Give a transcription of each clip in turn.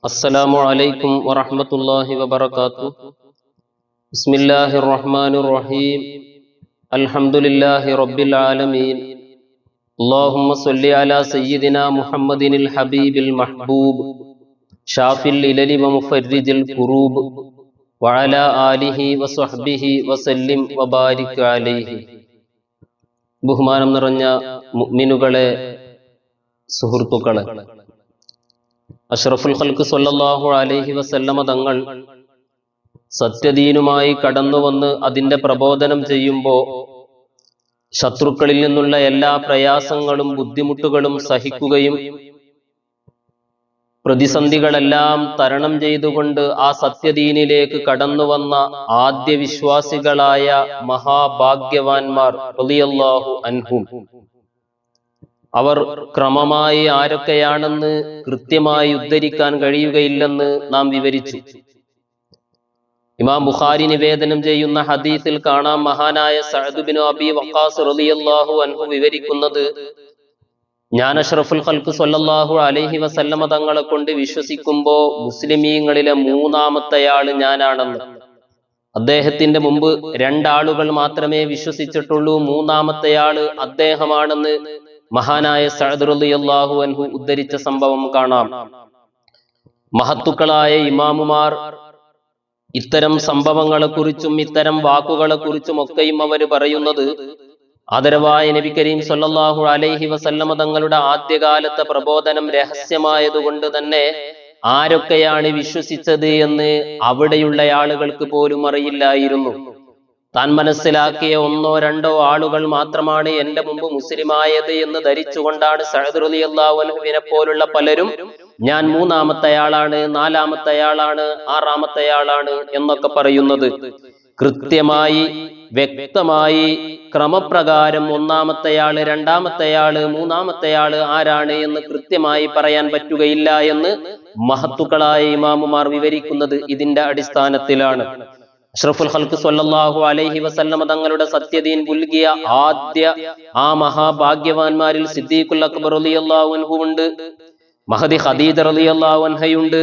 അസ്സലാമു അലൈക്കും വറഹ്മത്തുള്ളാഹി വബറകാതുഹു. ബിസ്മില്ലാഹിർ റഹ്മാനിർ റഹീം. അൽഹംദുലില്ലാഹി റബ്ബിൽ ആലമീൻ. അല്ലാഹുമ്മ സ്വല്ലി അലാ സയ്യിദിനാ മുഹമ്മദിനിൽ ഹബീബിൽ മഹ്ബൂബ് ഷാഫിൽ ഇലലി വമുഫർരിജിൽ ഖുറൂബ് വഅലാ ആലിഹി വസ്വഹ്ബിഹി വസല്ലിം വബാരിക് അലൈഹി. ബഹുമാനം നിറഞ്ഞ മുഅ്മിനുകളെ, സുഹൃത്തുക്കളെ, അഷ്റഫുൽ ഖൽഖ് സ്വല്ലല്ലാഹു അലൈഹി വസല്ലമ തങ്ങൾ സത്യദീനുമായി കടന്നുവന്ന് അതിന്റെ പ്രബോധനം ചെയ്യുമ്പോൾ ശത്രുക്കളിൽ നിന്നുള്ള എല്ലാ പ്രയാസങ്ങളും ബുദ്ധിമുട്ടുകളും സഹിക്കുകയും പ്രതിസന്ധികളെല്ലാം തരണം ചെയ്തുകൊണ്ട് ആ സത്യദീനിലേക്ക് കടന്നുവന്ന ആദ്യ വിശ്വാസികളായ മഹാഭാഗ്യവാന്മാർ റളിയല്ലാഹു അൻഹും, അവർ ക്രമമായി ആരൊക്കെയാണെന്ന് കൃത്യമായി ഉദ്ധരിക്കാൻ കഴിയുകയില്ലെന്ന് നാം വിവരിച്ചു. ഇമാം ബുഖാരി നിവേദനം ചെയ്യുന്ന ഹദീസിൽ കാണാം, മഹാനായ സഅദ് ബിൻ അബി വഖാസ് റളിയല്ലാഹു അൻഹു വിവരിക്കുന്നത്, ഞാൻ അഷ്റഫുൽ ഖൽഖ് സ്വല്ലല്ലാഹു അലൈഹി വസല്ലമ തങ്ങളെ കൊണ്ട് വിശ്വസിക്കുമ്പോൾ മുസ്ലിമീങ്ങളിലെ മൂന്നാമത്തെയാള് ഞാനാണെന്ന്. അദ്ദേഹത്തിന്റെ മുമ്പ് രണ്ടാളുകൾ മാത്രമേ വിശ്വസിച്ചിട്ടുള്ളൂ, മൂന്നാമത്തെയാള് അദ്ദേഹമാണെന്ന് മഹാനായ സഅദ് റളിയല്ലാഹു അൻഹു ഉദ്ധരിച്ച സംഭവം കാണാം. മഹത്തുക്കളായ ഇമാമുമാർ ഇത്തരം സംഭവങ്ങളെക്കുറിച്ചും ഇത്തരം വാക്കുകളെക്കുറിച്ചും ഒക്കെയും അവർ പറയുന്നത്, ആദരവായ നബി കരീം സ്വല്ലല്ലാഹു അലൈഹി വസല്ലമ തങ്ങളുടെ ആദ്യകാലത്തെ പ്രബോധനം രഹസ്യമായതുകൊണ്ട് തന്നെ ആരൊക്കെയാണ് വിശ്വസിച്ചത് എന്ന് അവിടെയുള്ള ആളുകൾക്ക് പോലും അറിയില്ലായിരുന്നു. താൻ മനസ്സിലാക്കിയ ഒന്നോ രണ്ടോ ആളുകൾ മാത്രമാണ് എന്റെ മുമ്പ് മുസ്ലിമായത് എന്ന് ധരിച്ചുകൊണ്ടാണ് സഅദ് റളിയല്ലാഹു അൻഹുവിനെ പോലുള്ള പലരും ഞാൻ മൂന്നാമത്തെയാളാണ്, നാലാമത്തെയാളാണ്, ആറാമത്തെയാളാണ് എന്നൊക്കെ പറയുന്നത്. കൃത്യമായി വ്യക്തമായി ക്രമപ്രകാരം ഒന്നാമത്തെയാള്, രണ്ടാമത്തെയാള്, മൂന്നാമത്തെയാള് ആരാണ് എന്ന് കൃത്യമായി പറയാൻ പറ്റുകയില്ല എന്ന് മഹത്തുക്കളായ ഇമാമുമാർ വിവരിക്കുന്നത് ഇതിന്റെ അടിസ്ഥാനത്തിലാണ്. അഷ്റഫുൽ ഖൽഖ് സ്വല്ലല്ലാഹു അലൈഹി വസല്ലമ തങ്ങളുടെ സത്യദീൻ പുൽകിയ ആദ്യ ആ മഹാഭാഗ്യവാന്മാരിൽ സിദ്ദീഖുൽ അക്ബർ റളിയല്ലാഹു അൻഹു ഉണ്ട്, മഹദി ഖദീജ റളിയല്ലാഹു അൻഹയുണ്ട്,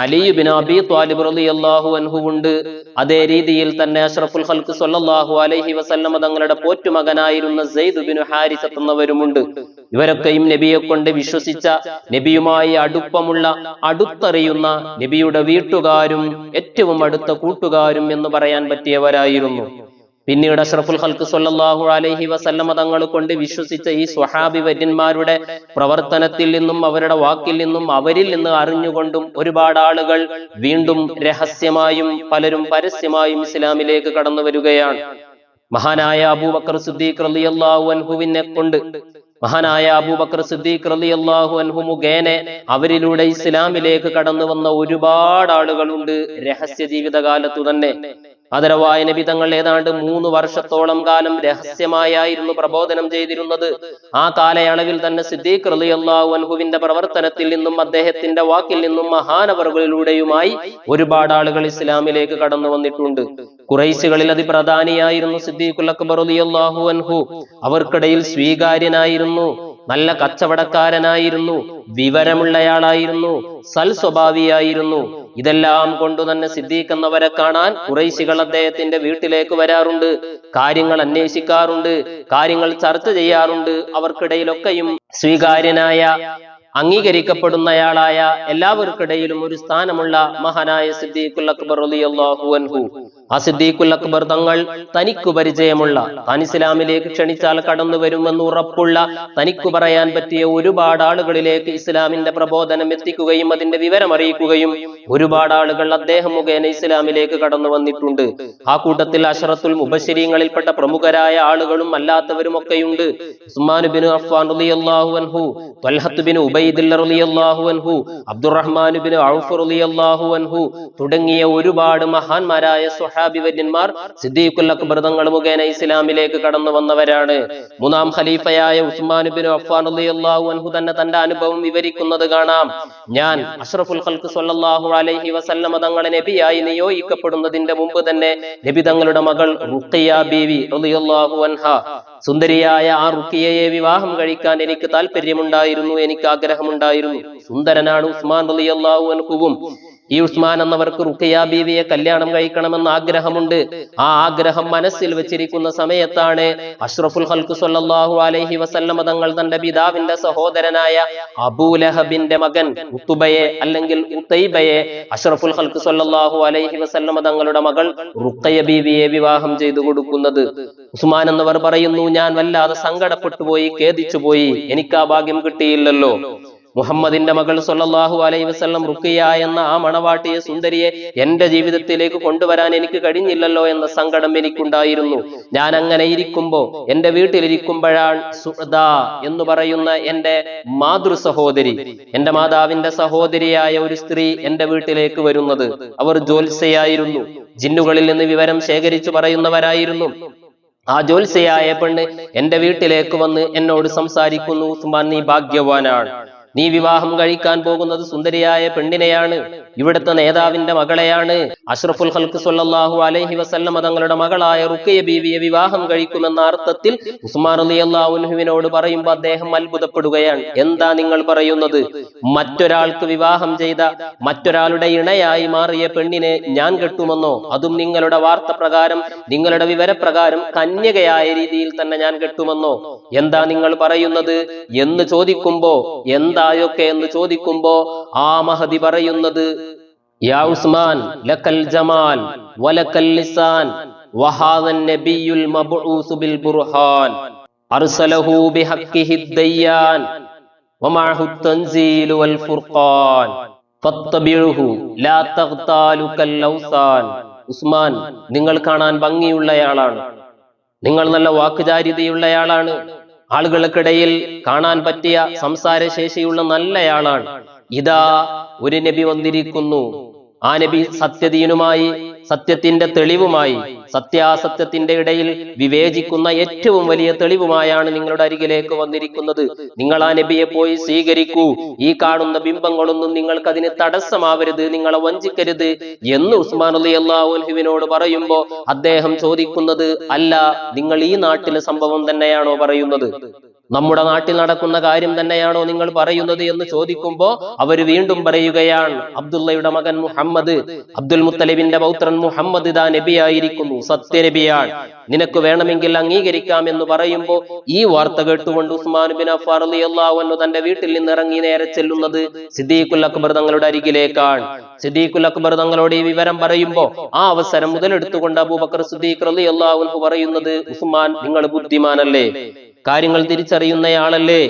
അലി ബിൻ അബി ത്വാലിബ് റളിയല്ലാഹു അൻഹു ഉണ്ട്. അതേ രീതിയിൽ തന്നെ അഷ്റഫുൽ ഖൽഖ് സ്വല്ലല്ലാഹു അലൈഹി വസല്ലമ തങ്ങളുടെ പോറ്റുമകനായിരുന്ന സെയ്ദ് ബിൻ ഹാരിസ എന്നവരുമുണ്ട്. ഇവരൊക്കെയും നബിയെ കൊണ്ട് വിശ്വസിച്ച, നബിയുമായി അടുപ്പമുള്ള, അടുത്തറിയുന്ന, നബിയുടെ വീട്ടുകാരും ഏറ്റവും അടുത്ത കൂട്ടുകാരും എന്ന് പറയാൻ പറ്റിയവരായിരുന്നു. പിന്നീട് അഷ്റഫുൽ ഖൽഖ് സ്വല്ലല്ലാഹു അലൈഹി വസല്ലമ തങ്ങൾ കൊണ്ട് വിശ്വസിച്ച ഈ സ്വഹാബി വര്യന്മാരുടെ പ്രവർത്തനത്തിൽ നിന്നും അവരുടെ വാക്കിൽ നിന്നും അവരിൽ നിന്ന് അറിഞ്ഞുകൊണ്ടും ഒരുപാട് ആളുകൾ വീണ്ടും രഹസ്യമായും പലരും പരസ്യമായും ഇസ്ലാമിലേക്ക് കടന്നു വരികയാണ്. മഹാനായ അബൂബക്കർ സിദ്ദീഖ് റളിയല്ലാഹു അൻഹുവിനെ കൊണ്ട്, മഹാനായ അബൂബക്കർ സിദ്ദീഖ് റളിയല്ലാഹു അൻഹു മുഖേന അവരിലൂടെ ഇസ്ലാമിലേക്ക് കടന്നു വന്ന ഒരുപാട് ആളുകളുണ്ട് രഹസ്യ ജീവിതകാലത്തു തന്നെ. ആദരവായ നബി തങ്ങൾ ഏതാണ്ട് 3 വർഷത്തോളം കാലം രഹസ്യമായായിരുന്നു പ്രബോധനം ചെയ്തിരുന്നത്. ആ കാലയളവിൽ തന്നെ സിദ്ദീഖ് റളിയല്ലാഹു അൻഹുവിന്റെ പ്രവർത്തനത്തിൽ നിന്നും അദ്ദേഹത്തിന്റെ വാക്കിൽ നിന്നും മഹാനവറുകളിലൂടെയുമായി ഒരുപാട് ആളുകൾ ഇസ്ലാമിലേക്ക് കടന്നു വന്നിട്ടുണ്ട്. ഖുറൈശികളിൽ അതിപ്രധാനിയായിരുന്നു സിദ്ദീഖുൽ അക്ബർ റളിയല്ലാഹു അൻഹു. അവർക്കിടയിൽ സ്വീകാര്യനായിരുന്നു, നല്ല കച്ചവടക്കാരനായിരുന്നു, വിവരമുള്ളയാളായിരുന്നു, സൽ സ്വഭാവിയായിരുന്നു. ഇതെല്ലാം കൊണ്ടു തന്നെ സിദ്ദീഖ് എന്നവരെ കാണാൻ ഖുറൈശികൾ അദ്ദേഹത്തിന്റെ വീട്ടിലേക്ക് വരാറുണ്ട്, കാര്യങ്ങൾ അന്വേഷിക്കാറുണ്ട്, കാര്യങ്ങൾ ചർച്ച ചെയ്യാറുണ്ട്. അവർക്കിടയിലൊക്കെയും സ്വീകാര്യനായ, അംഗീകരിക്കപ്പെടുന്നയാളായ, എല്ലാവർക്കിടയിലും ഒരു സ്ഥാനമുള്ള മഹാനായ സിദ്ദീഖുൽ അക്ബർ റളിയല്ലാഹു അൻഹു. ആ സിദ്ദീഖുൽ അക്ബർ തങ്ങൾ തനിക്ക് പരിചയമുള്ള, താൻ ഇസ്ലാമിലേക്ക് ക്ഷണിച്ചാൽ കടന്നു വരുമെന്ന് ഉറപ്പുള്ള, തനിക്ക് പറയാൻ പറ്റിയ ഒരുപാട് ആളുകളിലേക്ക് ഇസ്ലാമിന്റെ പ്രബോധനം എത്തിക്കുകയും അതിന്റെ വിവരം അറിയിക്കുകയും ഒരുപാട് ആളുകൾ അദ്ദേഹം മുഖേന ഇസ്ലാമിലേക്ക് കടന്നു വന്നിട്ടുണ്ട്. ആ കൂട്ടത്തിൽ അശറത്തുൽ മുബശ്ശിരീങ്ങളിൽപ്പെട്ട പ്രമുഖരായ ആളുകളും അല്ലാത്തവരും ഒക്കെയുണ്ട്. ഉസ്മാൻ ബിൻ അഫ്ഫാൻ റളിയല്ലാഹു അൻഹു, ത്വൽഹത്ത് ബിൻ ഉബൈദില്ല റളിയല്ലാഹു അൻഹു, അബ്ദുറഹ്മാൻ ബിൻ ഔഫ് റളിയല്ലാഹു അൻഹു തുടങ്ങിയ ഒരുപാട് മഹാന്മാരായ സഹാബി വര്യന്മാർ സിദ്ദീഖുൽ അക്ബർ തങ്ങൾ മുഖേന ഇസ്ലാമിലേക്ക് കടന്നു വന്നവരാണ്. മൂന്നാം ഖലീഫയായ ഉസ്മാൻ ഇബ്നു അഫ്ഫാൻ റളിയല്ലാഹു അൻഹു തന്നെ തന്റെ അനുഭവം വിവരിക്കുന്നത് കാണാം. ഞാൻ അഷ്റഫുൽ ഖൽഖ് സ്വല്ലല്ലാഹു അലൈഹി വസല്ലമ തങ്ങളെ നബിയായി നിയോഗിക്കപ്പെടുന്നതിന്റെ മുമ്പ് തന്നെ നബി തങ്ങളുടെ മകൾ റുഖിയ ബീവി റളിയല്ലാഹു അൻഹ, സുന്ദരിയായ ആ റുഖിയയെ വിവാഹം കഴിക്കാൻ എനിക്ക് താല്പര്യമുണ്ടായിരുന്നു, എനിക്ക് ആഗ്രഹമുണ്ടായിരുന്നു. സുന്ദരനാണ് ഉസ്മാൻ റളിയല്ലാഹു അൻഹുവും. ഈ ഉസ്മാൻ എന്നവർക്ക് റുഖിയ ബീവിയെ കല്യാണം കഴിക്കണമെന്ന് ആഗ്രഹമുണ്ട്. ആ ആഗ്രഹം മനസ്സിൽ വെച്ചിരിക്കുന്ന സമയത്താണ് അഷ്റഫുൽ ഖൽഖ് സ്വല്ലല്ലാഹു അലൈഹി വസല്ലമ തങ്ങൾ തന്റെ പിതാവിന്റെ സഹോദരനായ അബൂലഹബിന്റെ മകൻ ഉത്തുബയെ അല്ലെങ്കിൽ ഉതൈബയെ അഷ്റഫുൽ ഖൽഖ് സ്വല്ലല്ലാഹു അലൈഹി വസല്ലമ തങ്ങളുടെ മകൾ റുഖിയ ബീവിയെ വിവാഹം ചെയ്തു കൊടുക്കുന്നത്. ഉസ്മാൻ എന്നവർ പറയുന്നു, ഞാൻ വല്ലാതെ സങ്കടപ്പെട്ടു പോയി, ഖേദിച്ചു പോയി, എനിക്ക് ആ ഭാഗ്യം കിട്ടിയില്ലല്ലോ. മുഹമ്മദിന്റെ മകൾ സ്വല്ലല്ലാഹു അലൈഹി വസല്ലം റുഖിയ എന്ന ആ മണവാട്ടിയെ സുന്ദരിയെ എന്റെ ജീവിതത്തിലേക്ക് കൊണ്ടുവരാൻ എനിക്ക് കഴിഞ്ഞില്ലല്ലോ എന്ന സങ്കടം എനിക്കുണ്ടായിരുന്നു. ഞാൻ അങ്ങനെ ഇരിക്കുമ്പോ, എന്റെ വീട്ടിലിരിക്കുമ്പോഴാണ് സുഅദ എന്ന് പറയുന്ന എന്റെ മാതൃ സഹോദരി, എന്റെ മാതാവിന്റെ സഹോദരിയായ ഒരു സ്ത്രീ എന്റെ വീട്ടിലേക്ക് വരുന്നത്. അവർ ജ്യോത്സ്യയായിരുന്നു, ജിന്നുകളിൽ നിന്ന് വിവരം ശേഖരിച്ചു പറയുന്നവരായിരുന്നു. ആ ജ്യോത്സ്യയായ പെണ്ണ് എന്റെ വീട്ടിലേക്ക് വന്ന് എന്നോട് സംസാരിക്കുന്നു, ഉസ്മാൻ നീ ഭാഗ്യവാനാണ്, നീ വിവാഹം കഴിക്കാൻ പോകുന്നത് സുന്ദരിയായ പെണ്ണിനെയാണ്, ഇവിടുത്തെ നേതാവിന്റെ മകളെയാണ്. അഷ്റഫുൽ ഖൽഖ് സ്വല്ലല്ലാഹു അലൈഹി വസല്ലമ തങ്ങളുടെ മകളായ റുഖിയ ബീവിയെ വിവാഹം കഴിക്കുമെന്ന അർത്ഥത്തിൽ ഉസ്മാൻ റളിയല്ലാഹു അൻഹുവിനോട് പറയുമ്പോൾ അദ്ദേഹം അത്ഭുതപ്പെടുകയാണ്. എന്താ നിങ്ങൾ പറയുന്നത്? മറ്റൊരാൾക്ക് വിവാഹം ചെയ്ത, മറ്റൊരാളുടെ ഇണയായി മാറിയ പെണ്ണിനെ ഞാൻ കെട്ടുമെന്നോ? അതും നിങ്ങളുടെ വാർത്ത പ്രകാരം, നിങ്ങളുടെ വിവരപ്രകാരം കന്യകയായ രീതിയിൽ തന്നെ ഞാൻ കെട്ടുമെന്നോ? എന്താ നിങ്ങൾ പറയുന്നത് എന്ന് ചോദിക്കുമ്പോ, എന്തായൊക്കെ എന്ന് ചോദിക്കുമ്പോ ആ മഹദി പറയുന്നത്, യാ ഉസ്മാൻ ലക്കൽ ജമാൽ വലക്കൽ ലിസാൻ വഹാദൻ നബിയുൽ മബ്ഊസ് ബിൽ ബുർഹാൻ അർസലഹു ബിഹഖിഹി ദയ്യാൻ വമഅഹു തൻസീൽ വൽ ഫുർഖാൻ ഫത്തബിഉഹു ലാ തഗ്താലു കൽ ലൗസാൻ. ഉസ്മാൻ, നിങ്ങൾ കാണാൻ ഭംഗിയുള്ളയാളാണ്, നിങ്ങൾ നല്ല വാക്കുചാരിതയുള്ളയാളാണ്, ആളുകൾക്കിടയിൽ കാണാൻ പറ്റിയ സംസാരശേഷിയുള്ള നല്ലയാളാണ്. ഇതാ ഒരു നബി വന്നിരിക്കുന്നു, ആ നബി സത്യദീനുമായി, സത്യത്തിന്റെ തെളിവുമായി, സത്യാസത്യത്തിന്റെ ഇടയിൽ വിവേചിക്കുന്ന ഏറ്റവും വലിയ തെളിവുമായാണ് നിങ്ങളുടെ അരികിലേക്ക് വന്നിരിക്കുന്നത്. നിങ്ങൾ ആ നബിയെ പോയി സ്വീകരിക്കൂ, ഈ കാണുന്ന ബിംബങ്ങളൊന്നും നിങ്ങൾക്ക് അതിന് തടസ്സമാവരുത്, നിങ്ങളെ വഞ്ചിക്കരുത് എന്ന് ഉസ്മാൻ റളിയല്ലാഹു അൻഹുവിനോട് പറയുമ്പോ അദ്ദേഹം ചോദിക്കുന്നത്, അല്ല, നിങ്ങൾ ഈ നാട്ടിലെ സംഭവം തന്നെയാണോ പറയുന്നത്? നമ്മുടെ നാട്ടിൽ നടക്കുന്ന കാര്യം തന്നെയാണോ നിങ്ങൾ പറയുന്നത് എന്ന് ചോദിക്കുമ്പോ അവർ വീണ്ടും പറയുകയാണ്, അബ്ദുള്ളയുടെ മകൻ മുഹമ്മദ്, അബ്ദുൽ മുത്തലിബിന്റെ പൗത്രൻ മുഹമ്മദ് ഇതാ നബിയായിരിക്കുന്നു, സത്യനബിയാണ്, നിനക്ക് വേണമെങ്കിൽ അംഗീകരിക്കാം എന്ന് പറയുമ്പോ ഈ വാർത്ത കേട്ടുകൊണ്ട് ഉസ്മാൻ ബിൻ അഫ്ഫാൻ റളിയല്ലാഹു അൻഹു തന്റെ വീട്ടിൽ നിന്ന് ഇറങ്ങി നേരെ ചെല്ലുന്നത് സിദ്ദീഖുൽ അക്ബർ തങ്ങളുടെ അരികിലേക്കാണ്. സിദ്ദീഖുൽ അക്ബർ തങ്ങളോട് ഈ വിവരം പറയുമ്പോ ആ അവസരം മുതലെടുത്തുകൊണ്ട് അബൂബക്കർ സിദ്ദീഖ് റളിയല്ലാഹു അൻഹു പറയുന്നത്, ഉസ്മാൻ നിങ്ങൾ ബുദ്ധിമാനല്ലേ, കാര്യങ്ങൾ തിരിച്ചറിയുന്നയാളല്ലേ,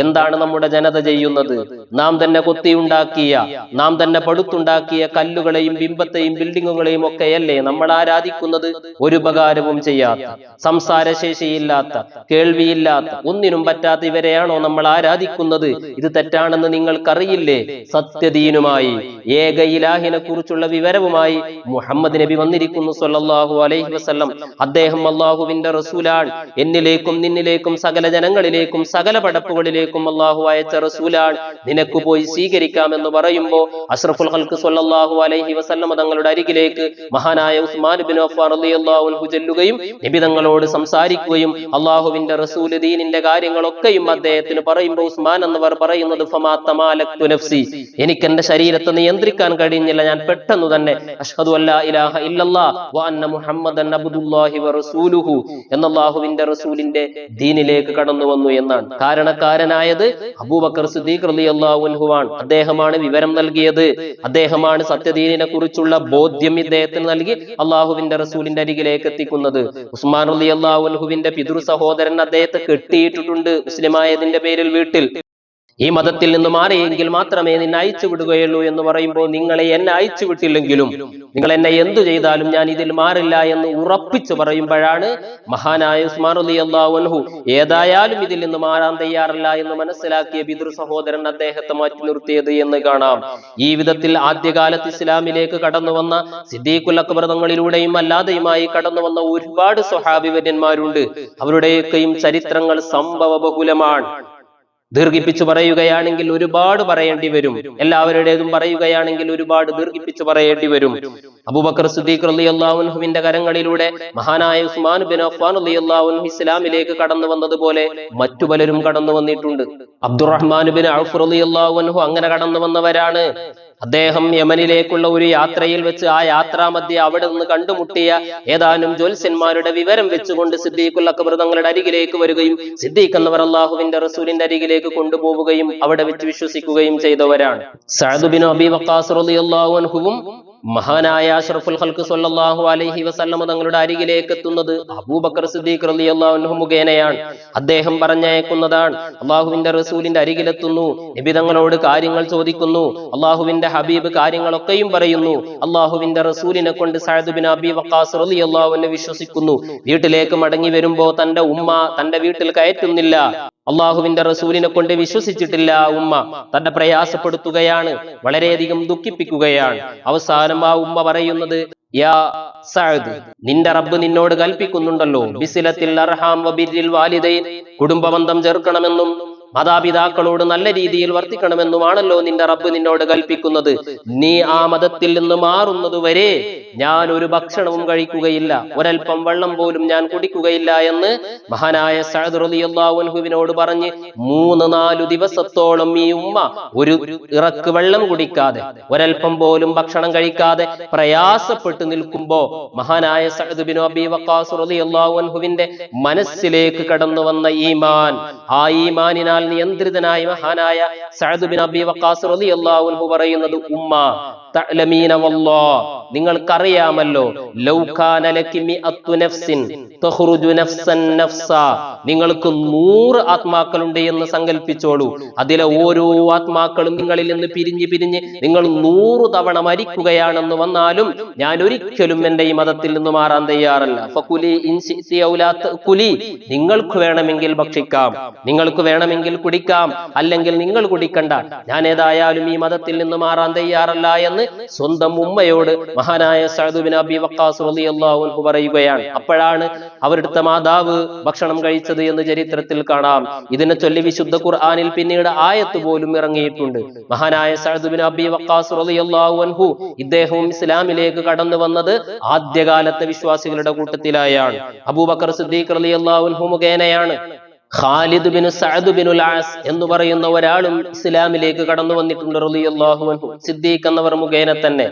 എന്താണ് നമ്മുടെ ജനത ചെയ്യുന്നത്? നാം തന്നെ കൊത്തിയുണ്ടാക്കിയ, നാം തന്നെ പടുത്തുണ്ടാക്കിയ കല്ലുകളെയും ബിംബത്തെയും ബിൽഡിങ്ങുകളെയും ഒക്കെയല്ലേ നമ്മൾ ആരാധിക്കുന്നത്? ഒരു ഉപകാരവും ചെയ്യാത്ത, സംസാരശേഷിയില്ലാത്ത, കേൾവിയില്ലാത്ത, ഒന്നിനും പറ്റാത്ത ഇവരെയാണോ നമ്മൾ ആരാധിക്കുന്നത്? ഇത് തെറ്റാണെന്ന് നിങ്ങൾക്കറിയില്ലേ? സത്യദീനുമായി, ഏക ഇലാഹിനെ കുറിച്ചുള്ള വിവരവുമായി മുഹമ്മദ് നബി വന്നിരിക്കുന്നു സ്വല്ലല്ലാഹു അലൈഹി വസല്ലം. അദ്ദേഹം അള്ളാഹുവിന്റെ റസൂലാണ്, എന്നിലേക്കും നിന്നിലേക്കും സകല ജനങ്ങളിലേക്കും സകല പടപ്പുകളിലേക്കും അള്ളാഹു അയച്ച റസൂലാണ്, നിനക്ക് പോയി സ്വീകരിക്കാമെന്ന് പറയുമ്പോ അഷ്റഫുൽ ഖൽഖ് സ്വല്ലല്ലാഹു അലൈഹി വസല്ലം തങ്ങളുടെ അരികിലേക്ക് മഹാനായ ഉസ്മാൻ ബിൻ അഫ്ഫാൻ റളിയല്ലാഹു അൻഹു ചെല്ലുകയും നബി തങ്ങളോട് സംസാരിക്കുകയും അള്ളാഹുവിന്റെ റസൂൽ ദീനിന്റെ കാര്യങ്ങളൊക്കെയും അദ്ദേഹത്തിന് പറയുമ്പോൾ ഉസ്മാൻ എന്നവർ പറയുന്നത്, ഫമാ തമാലക്തു നഫ്സി, എനിക്ക് എന്റെ ശരീരത്തെ നിയന്ത്രിക്കാൻ കഴിഞ്ഞില്ല, ഞാൻ പെട്ടെന്ന് തന്നെ അഷ്ഹദു അല്ലാ ഇലാഹ ഇല്ലല്ലാഹ് വ അന്ന മുഹമ്മദൻ അബ്ദുല്ലാഹി വ റസൂലുഹു എന്ന അള്ളാഹുവിന്റെ റസൂലിന്റെ ദീനിലേക്ക് കടന്നു വന്നു എന്നാണ്. കാരണക്കാരനായത് അബൂബക്കർ സിദ്ദീഖ് റളിയല്ലാഹു അൻഹുവാണ്. അദ്ദേഹമാണ് വിവരം നൽകിയത്, അദ്ദേഹമാണ് സത്യദീനിനെ കുറിച്ചുള്ള ബോധ്യം ഇദ്ദേഹത്തിന് നൽകി അള്ളാഹുവിന്റെ റസൂലിന്റെ അരികിലേക്ക് എത്തിക്കുന്നത്. ഉസ്മാൻ റളിയല്ലാഹു അൻഹുവിന്റെ പിതൃ സഹോദരൻ അദ്ദേഹത്തെ കെട്ടിയിട്ടിട്ടുണ്ട് മുസ്ലിമായതിന്റെ പേരിൽ വീട്ടിൽ. ഈ മതത്തിൽ നിന്ന് മാറിയെങ്കിൽ മാത്രമേ നിന്നെ അയച്ചു വിടുകയുള്ളൂ എന്ന് പറയുമ്പോൾ നിങ്ങളെ എന്നെ അയച്ചു വിട്ടില്ലെങ്കിലും നിങ്ങൾ എന്നെ എന്തു ചെയ്താലും ഞാൻ ഇതിൽ മാറില്ല എന്ന് ഉറപ്പിച്ചു പറയുമ്പോഴാണ് മഹാനായ ഉസ്മാൻ റളിയല്ലാഹു അൻഹു ഏതായാലും ഇതിൽ നിന്ന് മാറാൻ തയ്യാറല്ല എന്ന് മനസ്സിലാക്കിയ ബിദ്ർ സഹോദരൻ അദ്ദേഹത്തെ മാറ്റി നിർത്തിയത് എന്ന് കാണാം. ഈ വിധത്തിൽ ആദ്യകാലത്ത് ഇസ്ലാമിലേക്ക് കടന്നു വന്ന സിദ്ദീഖുൽ അക്ബർ തങ്ങളിലൂടെയും അല്ലാതെയുമായി കടന്നു വന്ന ഒരുപാട് സ്വഹാബി വര്യന്മാരുണ്ട്. അവരുടെയൊക്കെയും ചരിത്രങ്ങൾ സംഭവ ബഹുലമാണ്. ദീർഘിപ്പിച്ചു പറയുകയാണെങ്കിൽ ഒരുപാട് പറയേണ്ടി വരും. എല്ലാവരുടേതും പറയുകയാണെങ്കിൽ ഒരുപാട് ദീർഘിപ്പിച്ചു പറയേണ്ടി വരും. അബൂബക്കർ സിദ്ദീഖ് റളിയല്ലാഹു അൻഹുവിന്റെ കരങ്ങളിലൂടെ മഹാനായ ഉസ്മാൻ ബിൻ അഫ്ഫാൻ റളിയല്ലാഹു അൻഹു ഇസ്ലാമിലേക്ക് കടന്നു വന്നതുപോലെ മറ്റു പലരും കടന്നു വന്നിട്ടുണ്ട്. അബ്ദുറഹ്മാൻ ബിൻ ഔഫ് റളിയല്ലാഹു അൻഹു അങ്ങനെ കടന്നു വന്നവരാണ്. അദ്ദേഹം യമനിലേക്കുള്ള ഒരു യാത്രയിൽ വെച്ച് ആ യാത്രാമധ്യേ അവിടെ നിന്ന് കണ്ടുമുട്ടിയ ഏതാനും ജ്യോത്സ്യന്മാരുടെ വിവരം വെച്ചുകൊണ്ട് സിദ്ദീഖുൽ അക്ബർ തങ്ങളുടെ അരികിലേക്ക് വരികയും സിദ്ദീഖ് എന്നവർ അല്ലാഹുവിന്റെ റസൂലിന്റെ അരികിലേക്ക് കൊണ്ടുപോവുകയും അവിടെ വെച്ച് വിശ്വസിക്കുകയും ചെയ്തവരാണ്. സഅദ് ബിൻ അബീ വഖാസ് റളിയല്ലാഹു അൻഹുവും മഹാനായ അഷ്റഫുൽ ഖൽഖ് സ്വല്ലല്ലാഹു അലൈഹി വസല്ലം തങ്ങളുടെ അരികിലേക്ക് എത്തുന്നത് അബൂബക്കർ സിദ്ദീഖ് റളിയല്ലാഹു അൻഹു മുഖേനയാണ്. അദ്ദേഹം പറഞ്ഞയക്കുന്നതാണ്. അള്ളാഹുവിന്റെ റസൂലിന്റെ അരികിലെത്തുന്നു, നബി തങ്ങളോട് കാര്യങ്ങൾ ചോദിക്കുന്നു, അള്ളാഹുവിന്റെ ഹബീബ് കാര്യങ്ങളൊക്കെയും പറയുന്നു. അള്ളാഹുവിന്റെ റസൂലിനെ കൊണ്ട് സഅദ് ബിൻ അബീ വഖാസ് റളിയല്ലാഹു അൻഹു വിശ്വസിക്കുന്നു. വീട്ടിലേക്ക് മടങ്ങി വരുമ്പോ തന്റെ ഉമ്മ തന്റെ വീട്ടിൽ കയറ്റുന്നില്ല. അള്ളാഹുവിന്റെ റസൂലിനെ കൊണ്ട് വിശ്വസിച്ചിട്ടില്ല ഉമ്മ തന്നെ പ്രയാസപ്പെടുത്തുകയാണ്, വളരെയധികം ദുഃഖിപ്പിക്കുകയാണ്. അവസാനം ആ ഉമ്മ പറയുന്നത്, യാ സഅദ്, നിന്റെ റബ്ബ് നിന്നോട് കൽപ്പിക്കുന്നുണ്ടല്ലോ ബിസിലത്തിൽ അർഹാം വബിരിൽ വാലിദൈൻ, കുടുംബബന്ധം ചേർക്കണമെന്നും മാതാപിതാക്കളോട് നല്ല രീതിയിൽ വർത്തിക്കണമെന്നുമാണല്ലോ നിന്റെ റബ്ബ് നിന്നോട് കൽപ്പിക്കുന്നത്. നീ ആ മതത്തിൽ നിന്ന് മാറുന്നതുവരെ ഞാൻ ഒരു ഭക്ഷണവും കഴിക്കുകയില്ല, ഒരൽപ്പം വെള്ളം പോലും ഞാൻ കുടിക്കുകയില്ല എന്ന് മഹാനായ സഅദ് റളിയല്ലാഹു അൻഹുവിനോട് പറഞ്ഞ് 3-4 ദിവസത്തോളം ഈ ഉമ്മ ഒരു ഇറക്ക് വെള്ളം കുടിക്കാതെ ഒരൽപ്പം പോലും ഭക്ഷണം കഴിക്കാതെ പ്രയാസപ്പെട്ടു നിൽക്കുമ്പോ മഹാനായ സഅദ് ബിൻ അബീ വഖാസ് റളിയല്ലാഹു അൻഹുവിന്റെ മനസ്സിലേക്ക് കടന്നു വന്ന ഈമാൻ, ആ ഈമാനിനാൽ നിയന്ത്രിതനായ മഹാനായ സഅദ് ബിൻ അബീ വഖാസ് റളിയല്ലാഹു അൻഹു പറയുന്നത്, ഉമ്മ തഅലമീന വല്ലാഹ്, നിങ്ങൾക്കറിയാമല്ലോ, ലൗ കാന ലകി മിഅത്തു നഫ്സിൻ തഖ്റുജു നഫ്സൻ നഫ്സാ, നിങ്ങൾക്ക് 100 ആത്മാക്കളുണ്ട് എന്ന് സങ്കല്പിച്ചോളൂ. അതിലെ ഓരോ ആത്മാക്കളും നിങ്ങളിൽ നിന്ന് പിരിഞ്ഞ് നിങ്ങൾ 100 തവണ മരിക്കുകയാണെന്ന് വന്നാലും ഞാൻ ഒരിക്കലും എന്റെ ഈ മതത്തിൽ നിന്ന് മാറാൻ തയ്യാറല്ല. ഫകുലി ഇൻ ശിഅതി ഔ ലാ തഖുലി, നിങ്ങൾക്ക് വേണമെങ്കിൽ ഭക്ഷിക്കാം, നിങ്ങൾക്ക് വേണമെങ്കിൽ കുടിക്കാം, അല്ലെങ്കിൽ നിങ്ങൾ കുടിക്കണ്ട, ഞാൻ ഏതായാലും ഈ മതത്തിൽ നിന്ന് മാറാൻ തയ്യാറല്ല എന്ന് സ്വന്തം ഉമ്മയോട് മഹാനായ സഅദ് ബിൻ അബീ വഖാസ് റളിയല്ലാഹു അൻഹു പറയുകയാണ്. അപ്പോഴാണ് അവരുടെ മാതാവ് ഭക്ഷണം കഴിച്ചത് എന്ന് ചരിത്രത്തിൽ കാണാം. ഇതിനെ ചൊല്ലി വിശുദ്ധ ഖുർആനിൽ പിന്നീട് ആയത്ത് പോലും ഇറങ്ങിയിട്ടുണ്ട്. മഹാനായ സഅദ് ബിൻ അബീ വഖാസ് റളിയല്ലാഹു അൻഹു ഇദ്ദേഹവും ഇസ്ലാമിലേക്ക് കടന്നു വന്നത് ആദ്യകാലത്തെ വിശ്വാസികളുടെ കൂട്ടത്തിലായാണ്. അബൂബക്കർ സിദ്ദീഖ് റളിയല്ലാഹു അൻഹു മുഖേനയാണ്. ഖാലിദ് ബിൻ സഅദ് ബിനുൽ ആസ് എന്ന് പറയുന്ന ഒരാളും ഇസ്ലാമിലേക്ക് കടന്നു വന്നിട്ടുണ്ട് റളിയല്ലാഹു അൻഹു, സിദ്ദീഖ് എന്നവർ മുഖേന തന്നെ.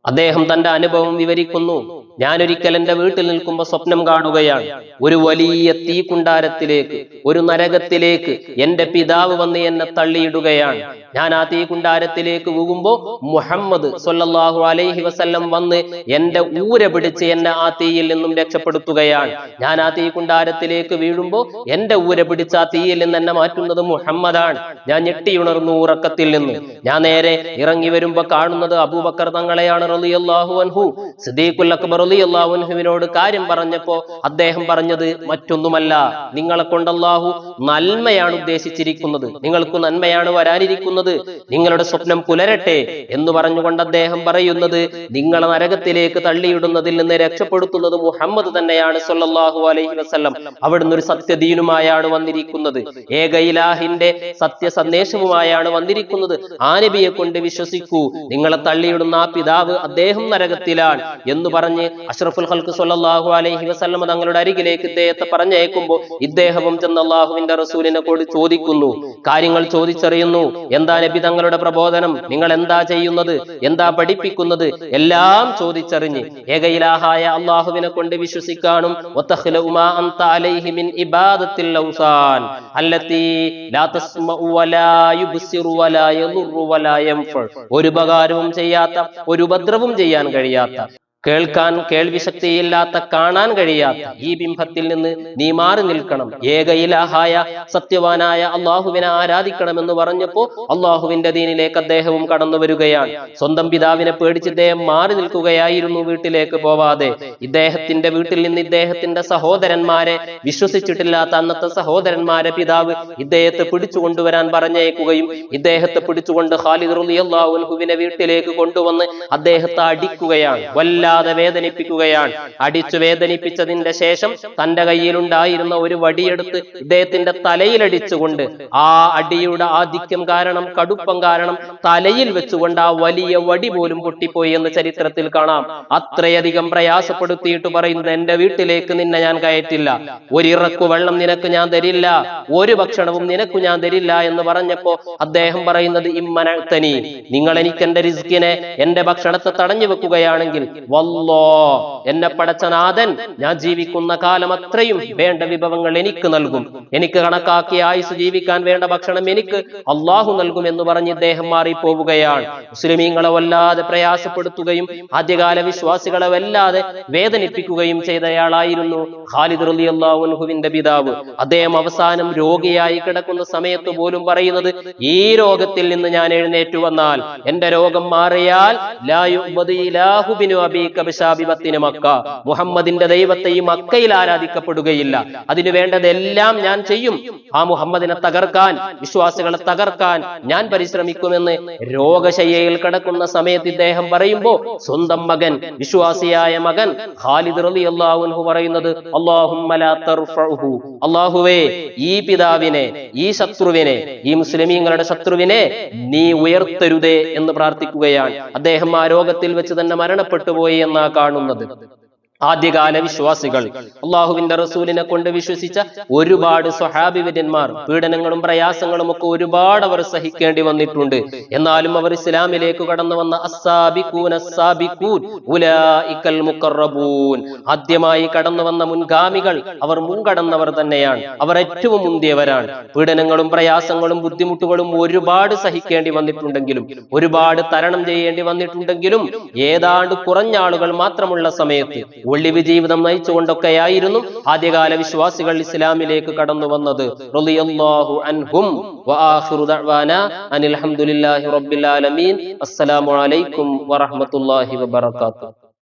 അദ്ദേഹം തന്റെ അനുഭവം വിവരിക്കുന്നു. ഞാനൊരിക്കൽ എന്റെ വീട്ടിൽ നിൽക്കുമ്പോൾ സ്വപ്നം കാണുകയാണ്. ഒരു വലിയ തീക്കുണ്ടാരത്തിലേക്ക്, ഒരു നരകത്തിലേക്ക് എന്റെ പിതാവ് വന്ന് എന്നെ തള്ളിയിടുകയാണ്. ഞാൻ ആ തീക്കുണ്ടാരത്തിലേക്ക് വീഴുമ്പോ മുഹമ്മദ് സ്വല്ലല്ലാഹു അലൈഹി വസല്ലം വന്ന് എന്റെ ഊര പിടിച്ച് എന്നെ ആ തീയിൽ നിന്നും രക്ഷപ്പെടുത്തുകയാണ്. ഞാൻ ആ തീക്കുണ്ടാരത്തിലേക്ക് വീഴുമ്പോ എന്റെ ഊര പിടിച്ച് ആ തീയിൽ നിന്ന് എന്നെ മാറ്റുന്നത് മുഹമ്മദാണ്. ഞാൻ ഞെട്ടിയുണർന്നു ഉറക്കത്തിൽ നിന്ന്. ഞാൻ നേരെ ഇറങ്ങി വരുമ്പോ കാണുന്നത് അബൂബക്കർ തങ്ങളെയാണ് റളിയല്ലാഹു അൻഹു. സിദ്ദീഖുൽ അക്ബർ റളിയല്ലാഹു അൻഹുവിനോട് കാര്യം പറഞ്ഞപ്പോ അദ്ദേഹം പറഞ്ഞത് മറ്റൊന്നുമല്ല, നിങ്ങളെ കൊണ്ട് അല്ലാഹു നന്മയാണ് ഉദ്ദേശിച്ചിരിക്കുന്നത്, നിങ്ങൾക്ക് നന്മയാണ് വരാനിരിക്കുന്നത്, നിങ്ങളുടെ സ്വപ്നം പുലരട്ടെ എന്ന് പറഞ്ഞുകൊണ്ട് അദ്ദേഹം പറയുന്നത്, നിങ്ങളെ നരകത്തിലേക്ക് തള്ളിയിടുന്നതിൽ നിന്ന് രക്ഷപ്പെടുത്തുന്നത് മുഹമ്മദ് തന്നെയാണ് സ്വല്ലല്ലാഹു അലൈഹി വസല്ലം. അവിടുന്ന് ഒരു സത്യദീനുമായാണ് വന്നിരിക്കുന്നത്, ഏക ഇലാഹിന്റെ സത്യ സന്ദേശവുമായാണ് വന്നിരിക്കുന്നത്. ആ നബിയെ കൊണ്ട് വിശ്വസിക്കൂ, നിങ്ങളെ തള്ളിയിടുന്ന ആ പിതാവ് അദ്ദേഹം നരകത്തിലാണ് എന്ന് പറഞ്ഞ് അഷ്റഫുൽ ഖൽഖ് സ്വല്ലല്ലാഹു അലൈഹി വസല്ലം തങ്ങളുടെ അരികിലേക്ക് ഇദ്ദേഹത്തെ പറഞ്ഞയക്കുമ്പോൾ ഇദ്ദേഹവും ചെന്ന് അല്ലാഹുവിന്റെ റസൂലിനെ കൊണ്ട് ചോദിക്കുന്നു, കാര്യങ്ങൾ ചോദിച്ചറിയുന്നു. എന്താ നബി തങ്ങളുടെ പ്രബോധനം, നിങ്ങൾ എന്താ ചെയ്യുന്നത്, എന്താ പഠിപ്പിക്കുന്നത്, എല്ലാം ചോദിച്ചറിഞ്ഞ് ഏക ഇലാഹായ അല്ലാഹുവിനെ കൊണ്ട് വിശ്വസിക്കാനും വതഖ്ലഉ മാ അൻത അലൈഹി മിൻ ഇബാദത്തിൽ ഔസാൻ അല്ലതി ലാ തസ്മഉ വലാ യുബ്സിറു വലാ യദുറു വലാ യൻഫഉ, ഒരു ഉപകാരവും ചെയ്യാത്ത, ഒരു ഉപദ്രവവും ചെയ്യാൻ കഴിയാത്ത, കേൾക്കാൻ കേൾവിശക്തിയില്ലാത്ത, കാണാൻ കഴിയാത്ത ഈ ബിംബത്തിൽ നിന്ന് നീ മാറി നിൽക്കണം. ഏക ഇലാഹായ സത്യവാനായ അള്ളാഹുവിനെ ആരാധിക്കണമെന്ന് പറഞ്ഞപ്പോ അള്ളാഹുവിന്റെ ദീനിലേക്ക് അദ്ദേഹവും കടന്നു വരികയാണ്. സ്വന്തം പിതാവിനെ പേടിച്ച് ഇദ്ദേഹം മാറി നിൽക്കുകയായിരുന്നു, വീട്ടിലേക്ക് പോവാതെ. ഇദ്ദേഹത്തിന്റെ വീട്ടിൽ നിന്ന് ഇദ്ദേഹത്തിന്റെ സഹോദരന്മാരെ, വിശ്വസിച്ചിട്ടില്ലാത്ത അന്നത്തെ സഹോദരന്മാരെ പിതാവ് ഇദ്ദേഹത്തെ പിടിച്ചു കൊണ്ടുവരാൻ പറഞ്ഞേക്കുകയും ഇദ്ദേഹത്തെ പിടിച്ചുകൊണ്ട് ഖാലിദ് റളിയല്ലാഹു അൻഹുവിനെ വീട്ടിലേക്ക് കൊണ്ടുവന്ന് അദ്ദേഹത്തെ അടിക്കുകയാണ്, വല്ലാതെ വേദനിപ്പിക്കുകയാണ്. അടിച്ചു വേദനിപ്പിച്ചതിന്റെ ശേഷം തന്റെ കയ്യിലുണ്ടായിരുന്ന ഒരു വടിയെടുത്ത് ഇദ്ദേഹത്തിന്റെ തലയിലടിച്ചുകൊണ്ട്, ആ അടിയുടെ ആധിക്യം കാരണം, കടുപ്പം കാരണം തലയിൽ വെച്ചുകൊണ്ട് ആ വലിയ വടി പോലും പൊട്ടിപ്പോയി എന്ന് ചരിത്രത്തിൽ കാണാം. അത്രയധികം പ്രയാസപ്പെടുത്തിയിട്ട് പറയുന്നത്, എന്റെ വീട്ടിലേക്ക് നിന്നെ ഞാൻ കയറ്റില്ല, ഒരിറക്കു വെള്ളം നിനക്ക് ഞാൻ തരില്ല, ഒരു ഭക്ഷണവും നിനക്ക് ഞാൻ തരില്ല എന്ന് പറഞ്ഞപ്പോ അദ്ദേഹം പറയുന്നത്, ഇമ്മനഅ്തനി, നിങ്ങൾ എനിക്ക് എന്റെ റിസ്കിനെ, എന്റെ ഭക്ഷണത്തെ തടഞ്ഞു വെക്കുകയാണെങ്കിൽ വല്ലോ, എന്നെ പടച്ച നാഥൻ ഞാൻ ജീവിക്കുന്ന കാലം അത്രയും വേണ്ട വിഭവങ്ങൾ എനിക്ക് നൽകും, എനിക്ക് കണക്കാക്കിയ ആയുസ് ജീവിക്കാൻ വേണ്ട ഭക്ഷണം എനിക്ക് അള്ളാഹു നൽകും എന്ന് പറഞ്ഞ് ഇദ്ദേഹം മാറിപ്പോവുകയാണ്. മുസ്ലിമീങ്ങളെ വല്ലാതെ പ്രയാസപ്പെടുത്തുകയും ആദ്യകാല വിശ്വാസികളെ വല്ലാതെ വേദനിപ്പിക്കുകയും ചെയ്തയാളായിരുന്നു ഖാലിദ് റളിയല്ലാഹു അൻഹുവിന്റെ പിതാവ്. അദ്ദേഹം അവസാനം രോഗിയായി കിടക്കുന്ന സമയത്ത് പോലും പറയുന്നത്, ഈ രോഗത്തിൽ നിന്ന് ഞാൻ എഴുന്നേറ്റു വന്നാൽ, എന്റെ രോഗം മാറിയാൽ ലാ യുഅ്ബദു ഇലാഹു ബിനു അബീക ബിശാബിബത്തിന മക്ക, മുഹമ്മദിന്റെ ദൈവത്തെ ഈ മക്കയിൽ ആരാധിക്കപ്പെടുകയില്ല, അതിനു വേണ്ടതെല്ലാം ഞാൻ ചെയ്യും, ആ മുഹമ്മദിനെ തകർക്കാൻ, വിശ്വാസികളെ തകർക്കാൻ ഞാൻ പരിശ്രമിക്കുമെന്ന് രോഗശയ്യയിൽ കിടക്കുന്ന സമയത്ത് ഇദ്ദേഹം പറയുമ്പോ സ്വന്തം മകൻ, വിശ്വാസിയായ മകൻ ഖാലിദ് റളിയല്ലാഹു അൻഹു പറയുന്നത്, അല്ലാഹുമ്മ ലാ തർഫഉഹു, അല്ലാഹുവേ ഈ പിതാവിനെ, ഈ ശത്രുവിനെ, ഈ മുസ്ലിമീങ്ങളുടെ ശത്രുവിനെ നീ ഉയർത്തരുതേ എന്ന് പ്രാർത്ഥിക്കുകയാണ്. അദ്ദേഹം ആ രോഗത്തിൽ വെച്ച് തന്നെ മരണപ്പെട്ടു പോയി എന്നാ കാണുന്നത്. ആദ്യകാല വിശ്വാസികൾ, അള്ളാഹുവിന്റെ റസൂലിനെ കൊണ്ട് വിശ്വസിച്ച ഒരുപാട് സ്വഹാബിവര്യന്മാർ പീഡനങ്ങളും പ്രയാസങ്ങളും ഒക്കെ ഒരുപാട് അവർ സഹിക്കേണ്ടി വന്നിട്ടുണ്ട്. എന്നാലും അവർ ഇസ്ലാമിലേക്ക് കടന്നു വന്ന അസ്സാബിഖൂന അസ്സാബിഖൂൻ ഉലൈകൽ മുഖറബൂൻ, ആദ്യമായി കടന്നു വന്ന മുൻഗാമികൾ, അവർ മുൻകടന്നവർ തന്നെയാണ്, അവർ ഏറ്റവും മുന്തിയവരാണ്. പീഡനങ്ങളും പ്രയാസങ്ങളും ബുദ്ധിമുട്ടുകളും ഒരുപാട് സഹിക്കേണ്ടി വന്നിട്ടുണ്ടെങ്കിലും, ഒരുപാട് തരണം ചെയ്യേണ്ടി വന്നിട്ടുണ്ടെങ്കിലും, ഏതാണ്ട് കുറഞ്ഞ ആളുകൾ മാത്രമുള്ള സമയത്ത് ഒളിവ് ജീവിതം നയിച്ചുകൊണ്ടൊക്കെയായിരുന്നു ആദ്യകാല വിശ്വാസികൾ ഇസ്ലാമിലേക്ക് കടന്നു വന്നത്. റളിയല്ലാഹു അൻഹും വആഖിറു ദഅ്വാനാ അനിൽ ഹംദുലില്ലാഹി റബ്ബിൽ ആലമീൻ. അസ്സലാമു അലൈക്കും വറഹ്മത്തുള്ളാഹി വബറകാതുഹു.